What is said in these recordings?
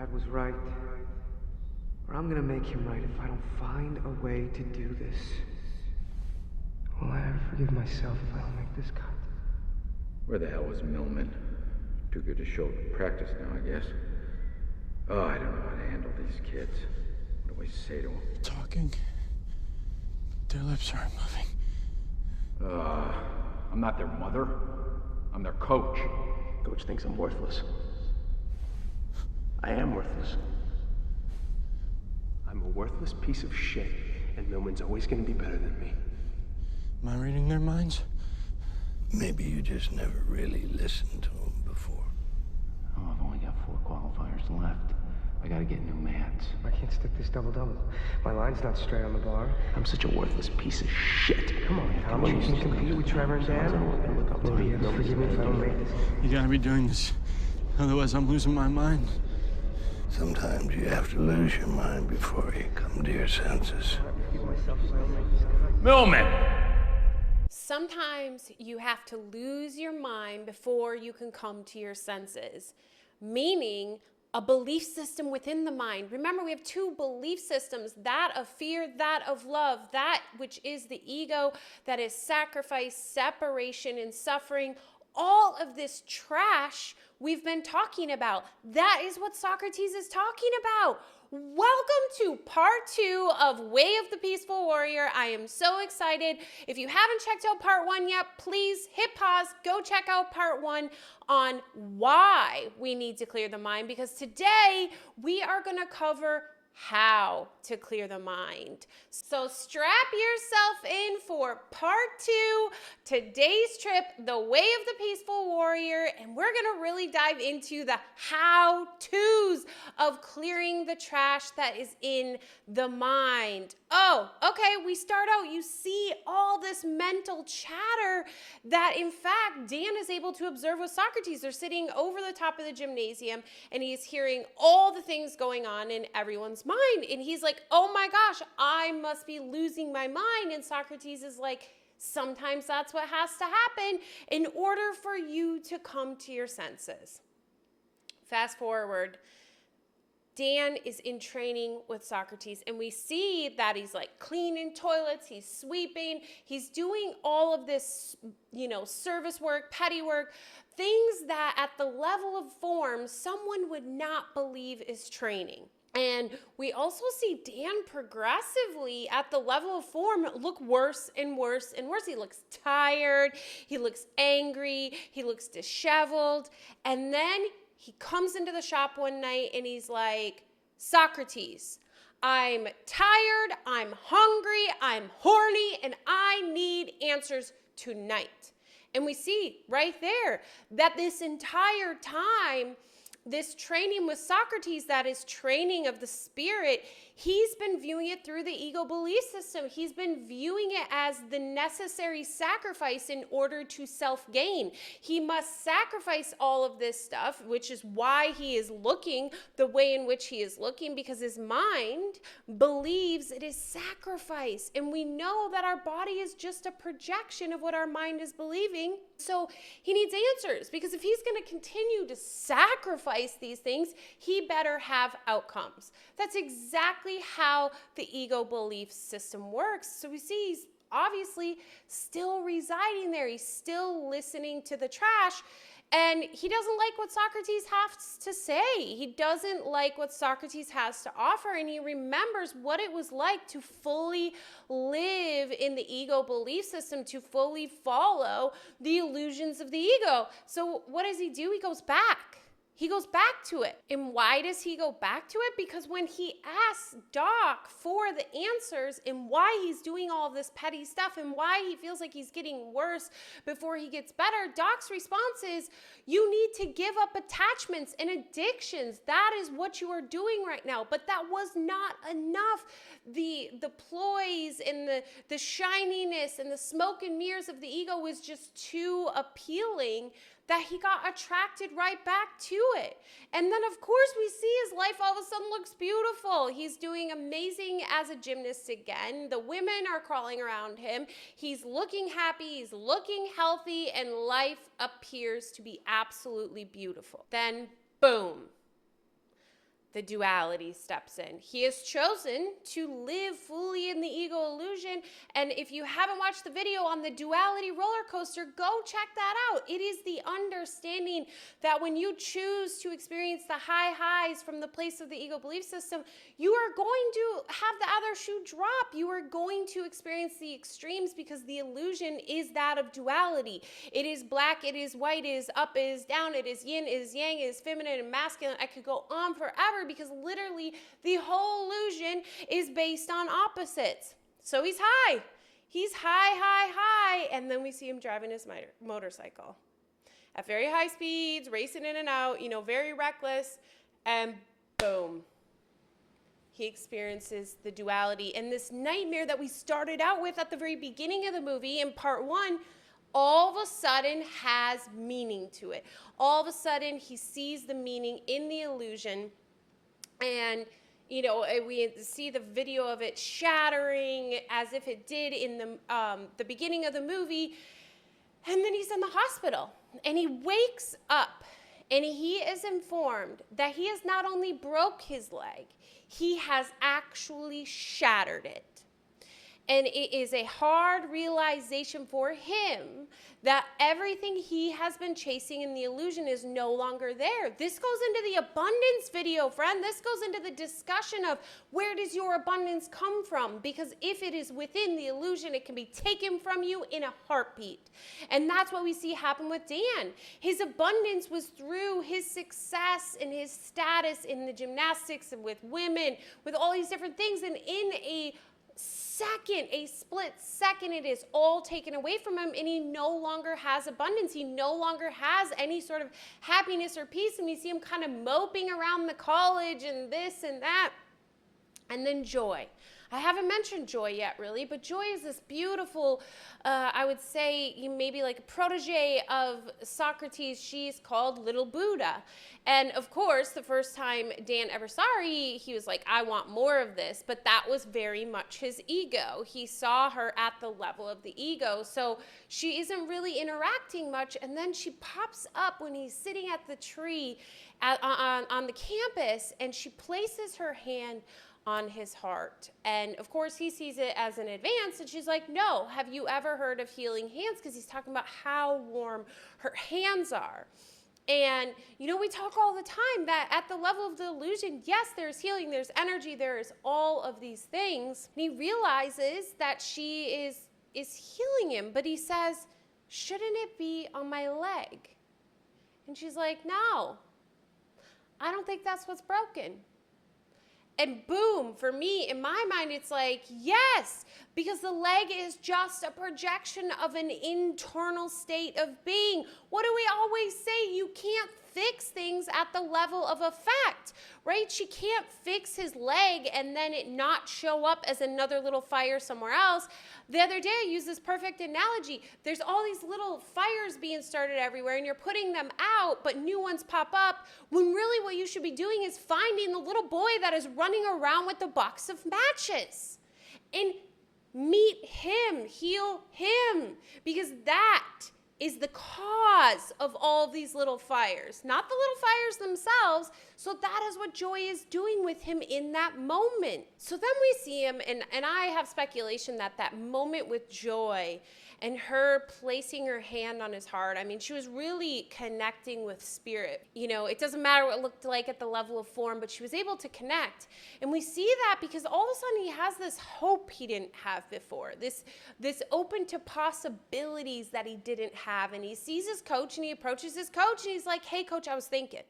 Dad was right. Or I'm gonna make him right if I don't find a way to do this. Will I ever forgive myself if I don't make this cut? Where the hell was Millman? Too good to show up in practice now, I guess. Oh, I don't know how to handle these kids. What do I say to them? Talking. Their lips aren't moving. I'm not their mother. I'm their coach. Coach thinks I'm worthless. I am worthless. I'm a worthless piece of shit, and Millman's always gonna be better than me. Am I reading their minds? Maybe you just never really listened to them before. Oh, I've only got 4 qualifiers left. I gotta get new mats. I can't stick this double-double. My line's not straight on the bar. I'm such a worthless piece of shit. Come on, Tom. You can compete with Trevor and Dan. Look up to Maybe me. you'll forgive me if I don't make this. You gotta be doing this. Otherwise, I'm losing my mind. Sometimes you have to lose your mind before you come to your senses. Millman! Sometimes you have to lose your mind before you can come to your senses, meaning a belief system within the mind. Remember, we have 2 belief systems, that of fear, that of love, that which is the ego, that is sacrifice, separation, and suffering. All of this trash we've been talking about. That is what Socrates is talking about. Welcome to part 2 of Way of the Peaceful Warrior. I am so excited. If you haven't checked out part 1 yet, please hit pause, go check out part 1 on why we need to clear the mind, because today we are going to cover how to clear the mind. So strap yourself in for part 2, today's trip, the Way of the Peaceful Warrior, and we're gonna really dive into the how-tos of clearing the trash that is in the mind. Oh, okay, we start out, you see all this mental chatter that in fact Dan is able to observe with Socrates. They're sitting over the top of the gymnasium and he's hearing all the things going on in everyone's mind. And he's like, oh my gosh, I must be losing my mind. And Socrates is like, sometimes that's what has to happen in order for you to come to your senses. Fast forward. Dan is in training with Socrates, and we see that he's like cleaning toilets, he's sweeping, he's doing all of this, service work, petty work, things that at the level of form, someone would not believe is training. And we also see Dan progressively at the level of form look worse and worse and worse. He looks tired, he looks angry, he looks disheveled, and then he comes into the shop one night and he's like, Socrates, I'm tired, I'm hungry, I'm horny, and I need answers tonight. And we see right there that this entire time, this training with Socrates, that is training of the spirit, he's been viewing it through the ego belief system. He's been viewing it as the necessary sacrifice in order to self-gain. He must sacrifice all of this stuff, which is why he is looking the way in which he is looking, because his mind believes it is sacrifice. And we know that our body is just a projection of what our mind is believing. So he needs answers, because if he's going to continue to sacrifice these things, he better have outcomes. That's exactly how the ego belief system works. So we see he's obviously still residing there. He's still listening to the trash. And he doesn't like what Socrates has to say. He doesn't like what Socrates has to offer. And he remembers what it was like to fully live in the ego belief system, to fully follow the illusions of the ego. So what does he do? He goes back. He goes back to it. And why does he go back to it? Because when he asks Doc for the answers and why he's doing all of this petty stuff and why he feels like he's getting worse before he gets better, Doc's response is, you need to give up attachments and addictions. That is what you are doing right now. But that was not enough. The ploys and the shininess and the smoke and mirrors of the ego was just too appealing that he got attracted right back to it. And then, of course, we see his life all of a sudden looks beautiful. He's doing amazing as a gymnast again. The women are crawling around him. He's looking happy. He's looking healthy. And life appears to be absolutely beautiful. Then, boom. the duality steps in. He has chosen to live fully in the ego illusion. And if you haven't watched the video on the duality roller coaster, go check that out. It is the understanding that when you choose to experience the high highs from the place of the ego belief system, you are going to have the other shoe drop. You are going to experience the extremes because the illusion is that of duality. It is black, it is white, it is up, it is down, it is yin, it is yang, it is feminine and masculine. I could go on forever because literally the whole illusion is based on opposites. So he's high. He's high, high, high. And then we see him driving his motorcycle at very high speeds, racing in and out, very reckless. And boom, he experiences the duality. And this nightmare that we started out with at the very beginning of the movie in part 1, all of a sudden has meaning to it. All of a sudden he sees the meaning in the illusion. And, we see the video of it shattering as if it did in the beginning of the movie. And then he's in the hospital. And he wakes up. And he is informed that he has not only broke his leg, he has actually shattered it. And it is a hard realization for him that everything he has been chasing in the illusion is no longer there. This goes into the abundance video, friend. This goes into the discussion of where does your abundance come from? Because if it is within the illusion, it can be taken from you in a heartbeat. And that's what we see happen with Dan. His abundance was through his success and his status in the gymnastics and with women, with all these different things. And in a split second, it is all taken away from him, and he no longer has abundance. He no longer has any sort of happiness or peace, and we see him kind of moping around the college and this and that. And then joy. I haven't mentioned joy yet, really, but joy is this beautiful, I would say, maybe like a protege of Socrates. She's called Little Buddha. And of course, the first time Dan ever saw her, he was like, I want more of this. But that was very much his ego. He saw her at the level of the ego. So she isn't really interacting much. And then she pops up when he's sitting at the tree on the campus, and she places her hand on his heart. And of course he sees it as an advance, and she's like, no, have you ever heard of healing hands? Because he's talking about how warm her hands are. And we talk all the time that at the level of the illusion, yes, there's healing, there's energy, there is all of these things. And he realizes that she is healing him, but he says, shouldn't it be on my leg? And she's like, no, I don't think that's what's broken. And boom, for me, in my mind, it's like, yes, because the leg is just a projection of an internal state of being. What do we always say? You can't fix things at the level of effect, right? She can't fix his leg and then it not show up as another little fire somewhere else. The other day, I used this perfect analogy. There's all these little fires being started everywhere, and you're putting them out, but new ones pop up, when really what you should be doing is finding the little boy that is running around with the box of matches. And meet him, heal him, because that is the cause of all of these little fires, not the little fires themselves. So that is what joy is doing with him in that moment. So then we see him, and I have speculation that moment with joy and her placing her hand on his heart, I mean, she was really connecting with spirit. It doesn't matter what it looked like at the level of form, but she was able to connect. And we see that because all of a sudden he has this hope he didn't have before, this open to possibilities that he didn't have. And he sees his coach, and he approaches his coach, and he's like, hey, coach, I was thinking,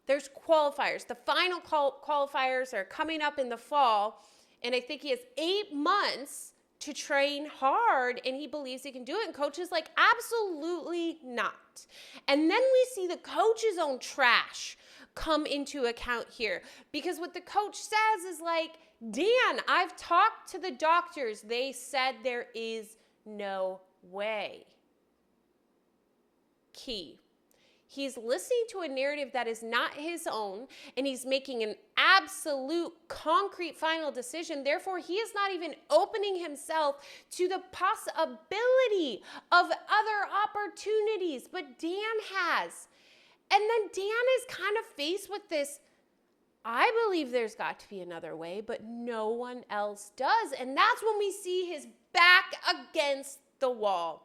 there's qualifiers. The final qualifiers are coming up in the fall, and I think he has 8 months to train hard, and he believes he can do it. And coach is like, absolutely not. And then we see the coach's own trash come into account here, because what the coach says is like, Dan, I've talked to the doctors. They said there is no way. Key. He's listening to a narrative that is not his own, and he's making an absolute, concrete, final decision. Therefore, he is not even opening himself to the possibility of other opportunities, but Dan has. And then Dan is kind of faced with this I believe there's got to be another way, but no one else does. And that's when we see his back against the wall.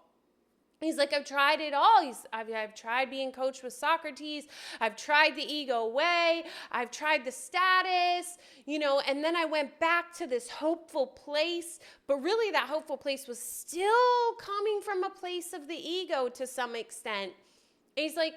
He's like, I've tried it all. I've tried being coached with Socrates. I've tried the ego way. I've tried the status, and then I went back to this hopeful place. But really that hopeful place was still coming from a place of the ego to some extent. And he's like,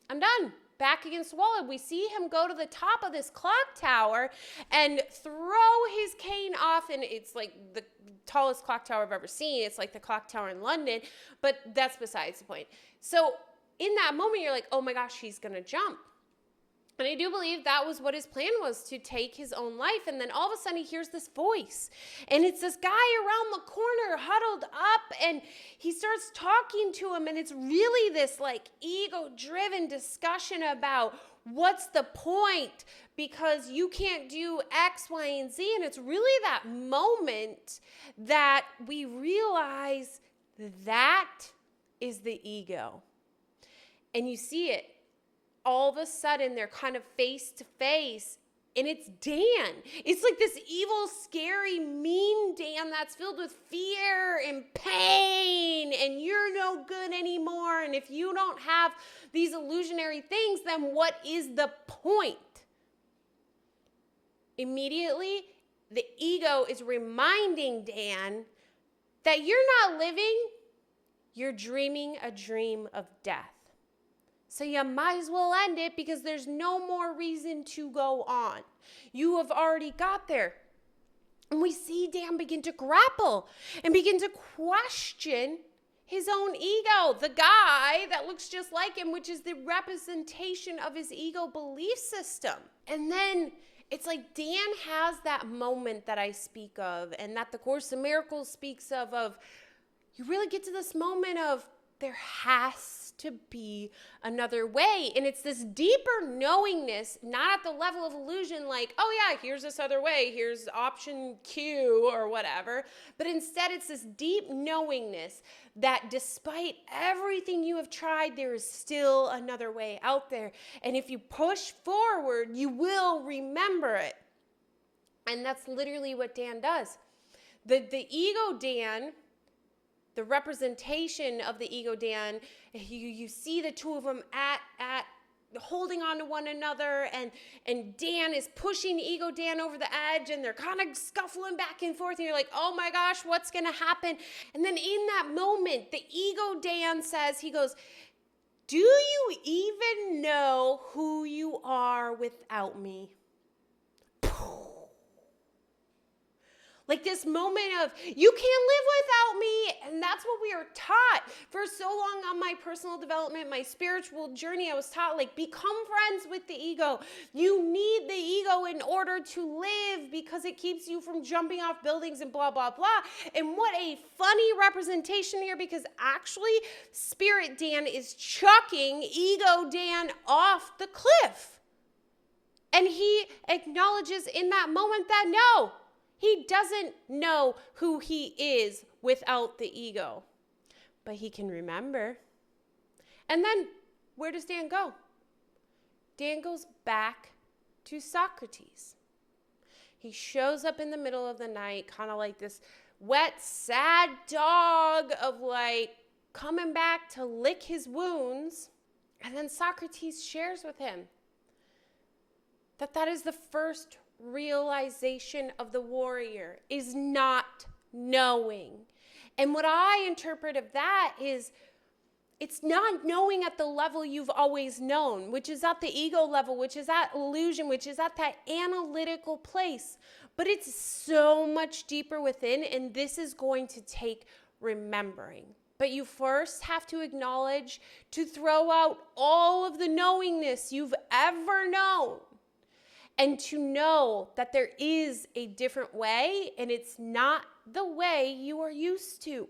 I'm done. Back against the wall. And we see him go to the top of this clock tower and throw his cane off. And it's like the tallest clock tower I've ever seen. It's like the clock tower in London, but that's besides the point. So in that moment, you're like, oh my gosh, he's going to jump. And I do believe that was what his plan was, to take his own life. And then all of a sudden he hears this voice. And it's this guy around the corner huddled up. And he starts talking to him. And it's really this like ego-driven discussion about what's the point, because you can't do X, Y, and Z. And it's really that moment that we realize that is the ego. And you see it. All of a sudden, they're kind of face to face, and it's Dan. It's like this evil, scary, mean Dan that's filled with fear and pain, and you're no good anymore. And if you don't have these illusionary things, then what is the point? Immediately, the ego is reminding Dan that you're not living, you're dreaming a dream of death. So you might as well end it, because there's no more reason to go on. You have already got there. And we see Dan begin to grapple and begin to question his own ego, the guy that looks just like him, which is the representation of his ego belief system. And then it's like Dan has that moment that I speak of, and that the Course in Miracles speaks of you really get to this moment of, there has to be another way. And it's this deeper knowingness, not at the level of illusion, like, oh yeah, here's this other way, here's option Q or whatever. But instead, it's this deep knowingness that despite everything you have tried, there is still another way out there. And if you push forward, you will remember it. And that's literally what Dan does. The ego Dan, the representation of the ego Dan, you see the two of them at holding on to one another, and Dan is pushing ego Dan over the edge, and they're kind of scuffling back and forth, and you're like, oh my gosh, what's gonna happen? And then in that moment, the ego Dan says, he goes, do you even know who you are without me? Like this moment of, you can't live without me. And that's what we are taught. For so long on my personal development, my spiritual journey, I was taught, like, become friends with the ego. You need the ego in order to live, because it keeps you from jumping off buildings and blah, blah, blah. And what a funny representation here, because actually Spirit Dan is chucking ego Dan off the cliff. And he acknowledges in that moment that no, he doesn't know who he is without the ego, but he can remember. And then where does Dan go? Dan goes back to Socrates. He shows up in the middle of the night, kind of like this wet, sad dog of like coming back to lick his wounds. And then Socrates shares with him that is the first realization of the warrior, is not knowing. And what I interpret of that is, it's not knowing at the level you've always known, which is at the ego level, which is at illusion, which is at that analytical place. But it's so much deeper within, and this is going to take remembering. But you first have to acknowledge, to throw out all of the knowingness you've ever known, and to know that there is a different way, and it's not the way you are used to.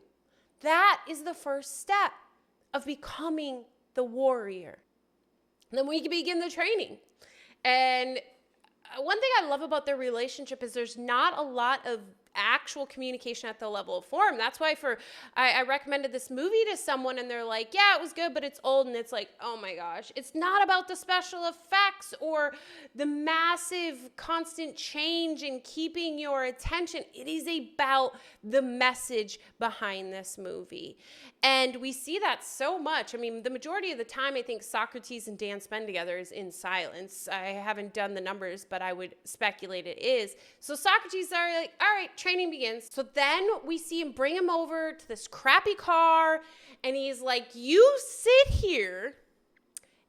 That is the first step of becoming the warrior. And then we can begin the training. And one thing I love about their relationship is there's not a lot of actual communication at the level of form. That's why I recommended this movie to someone and they're like, yeah, it was good, but it's old. And it's like, oh my gosh, it's not about the special effects or the massive constant change in keeping your attention. It is about the message behind this movie. And we see that so much. I mean, the majority of the time, I think Socrates and Dan spend together is in silence. I haven't done the numbers, but I would speculate it is. So Socrates are like, all right, training begins. So then we see him bring him over to this crappy car, and he's like, you sit here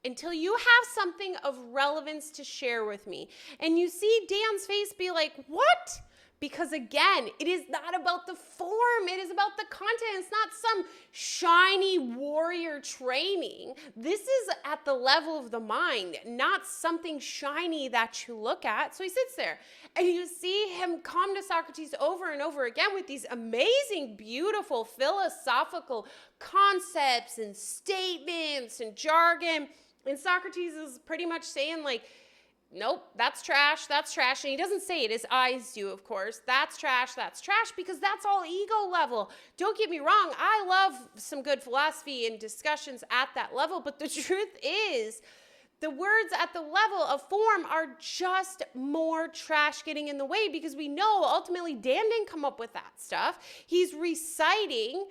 until you have something of relevance to share with me. And you see Dan's face be like, what? Because again, it is not about the form. It is about the content. It's not some shiny warrior training. This is at the level of the mind, not something shiny that you look at. So he sits there and you see him come to Socrates over and over again with these amazing, beautiful philosophical concepts and statements and jargon. And Socrates is pretty much saying like, nope, that's trash, that's trash. And he doesn't say it, his eyes do, of course. That's trash, because that's all ego level. Don't get me wrong, I love some good philosophy and discussions at that level, but the truth is, the words at the level of form are just more trash getting in the way, because we know ultimately Dan didn't come up with that stuff. He's reciting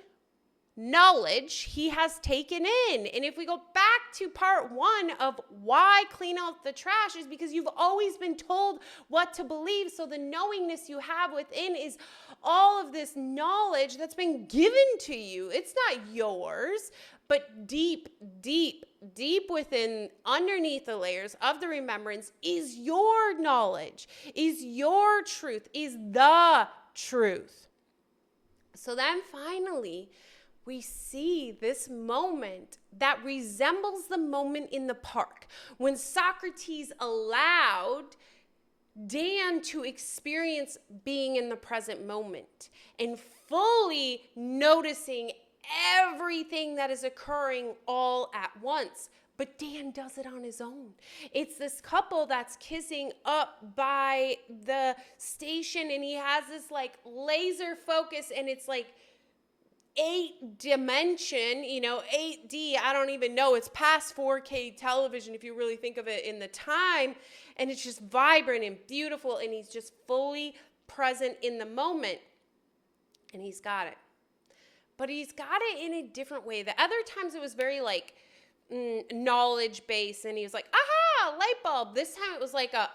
knowledge he has taken in. And if we go back to part 1 of why clean out the trash, is because you've always been told what to believe. So the knowingness you have within is all of this knowledge that's been given to you. It's not yours, but deep, deep, deep within, underneath the layers of the remembrance is your knowledge, is your truth, is the truth. So then finally, we see this moment that resembles the moment in the park when Socrates allowed Dan to experience being in the present moment and fully noticing everything that is occurring all at once. But Dan does it on his own. It's this couple that's kissing up by the station, and he has this like laser focus, and it's like 8 dimension, 8D, I don't even know. It's past 4K television if you really think of it in the time. And it's just vibrant and beautiful. And he's just fully present in the moment. And he's got it. But he's got it in a different way. The other times it was very like knowledge based. And he was like, aha, light bulb. This time it was like a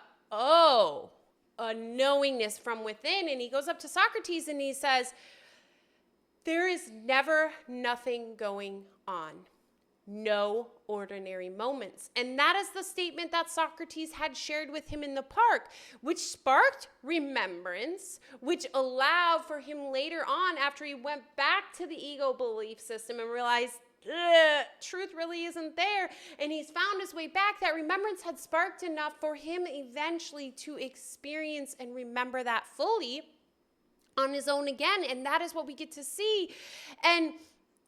knowingness from within. And he goes up to Socrates and he says, there is never nothing going on. No ordinary moments. And that is the statement that Socrates had shared with him in the park, which sparked remembrance, which allowed for him later on, after he went back to the ego belief system and realized truth really isn't there, and he's found his way back, that remembrance had sparked enough for him eventually to experience and remember that fully on his own again. And that is what we get to see. And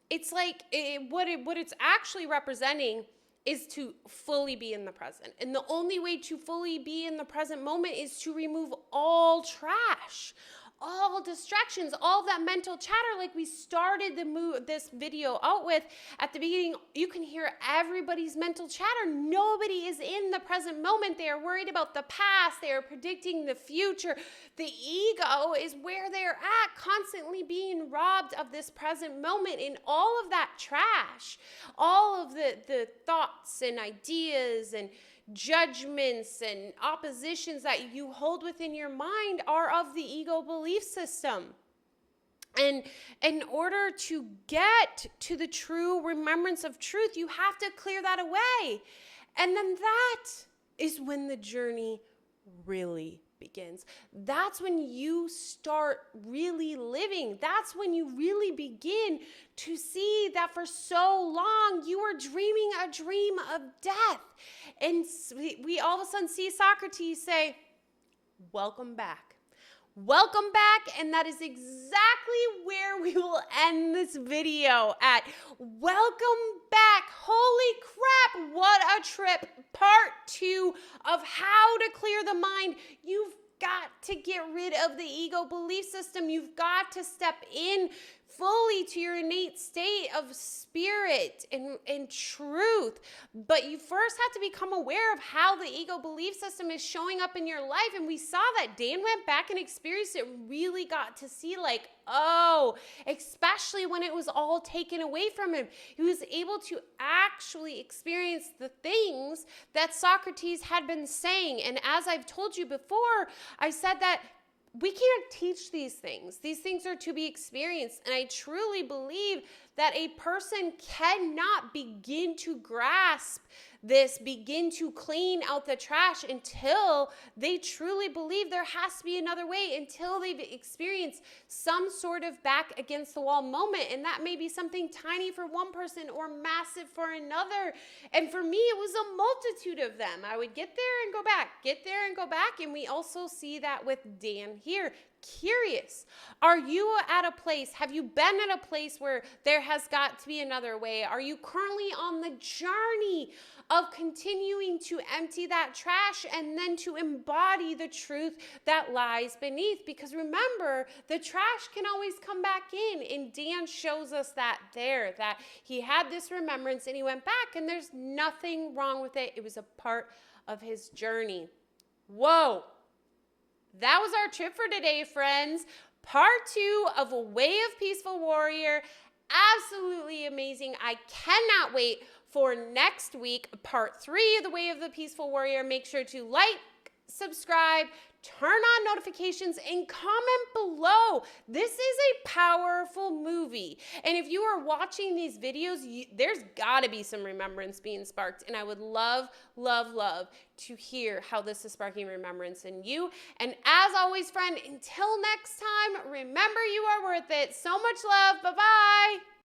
it's like what it's actually representing is to fully be in the present. And the only way to fully be in the present moment is to remove all trash, all distractions, all that mental chatter. Like we started this video out with at the beginning, you can hear everybody's mental chatter. Nobody is in the present moment. They are worried about the past. They are predicting the future. The ego is where they're at, constantly being robbed of this present moment. And all of that trash, all of the thoughts and ideas and judgments and oppositions that you hold within your mind are of the ego belief system. And in order to get to the true remembrance of truth, you have to clear that away. And then that is when the journey really begins. That's when you start really living. That's when you really begin to see that for so long you were dreaming a dream of death. And we all of a sudden see Socrates say, welcome back. Welcome back, and that is exactly where we will end this video at. Welcome back. Holy crap, what a trip. Part 2 of how to clear the mind. You've got to get rid of the ego belief system. You've got to step in fully to your innate state of spirit and truth. But you first have to become aware of how the ego belief system is showing up in your life. And we saw that Dan went back and experienced it, really got to see like, oh, especially when it was all taken away from him. He was able to actually experience the things that Socrates had been saying. And as I've told you before, I said that we can't teach these things. These things are to be experienced. And I truly believe that a person cannot begin to grasp this, begin to clean out the trash until they truly believe there has to be another way, until they've experienced some sort of back against the wall moment. And that may be something tiny for one person or massive for another. And for me, it was a multitude of them. I would get there and go back, get there and go back. And we also see that with Dan here. Curious, are you at a place, have you been at a place where there has got to be another way? Are you currently on the journey of continuing to empty that trash and then to embody the truth that lies beneath? Because remember, the trash can always come back in, and Dan shows us that there, that he had this remembrance and he went back, and there's nothing wrong with it. It was a part of his journey. Whoa. That was our trip for today, friends. Part 2 of A Way of Peaceful Warrior. Absolutely amazing. I cannot wait for next week, part 3 of The Way of the Peaceful Warrior. Make sure to like, subscribe, turn on notifications, and comment below. This is a powerful movie. And if you are watching these videos, there's got to be some remembrance being sparked. And I would love, love, love to hear how this is sparking remembrance in you. And as always, friend, until next time, remember you are worth it. So much love. Bye-bye.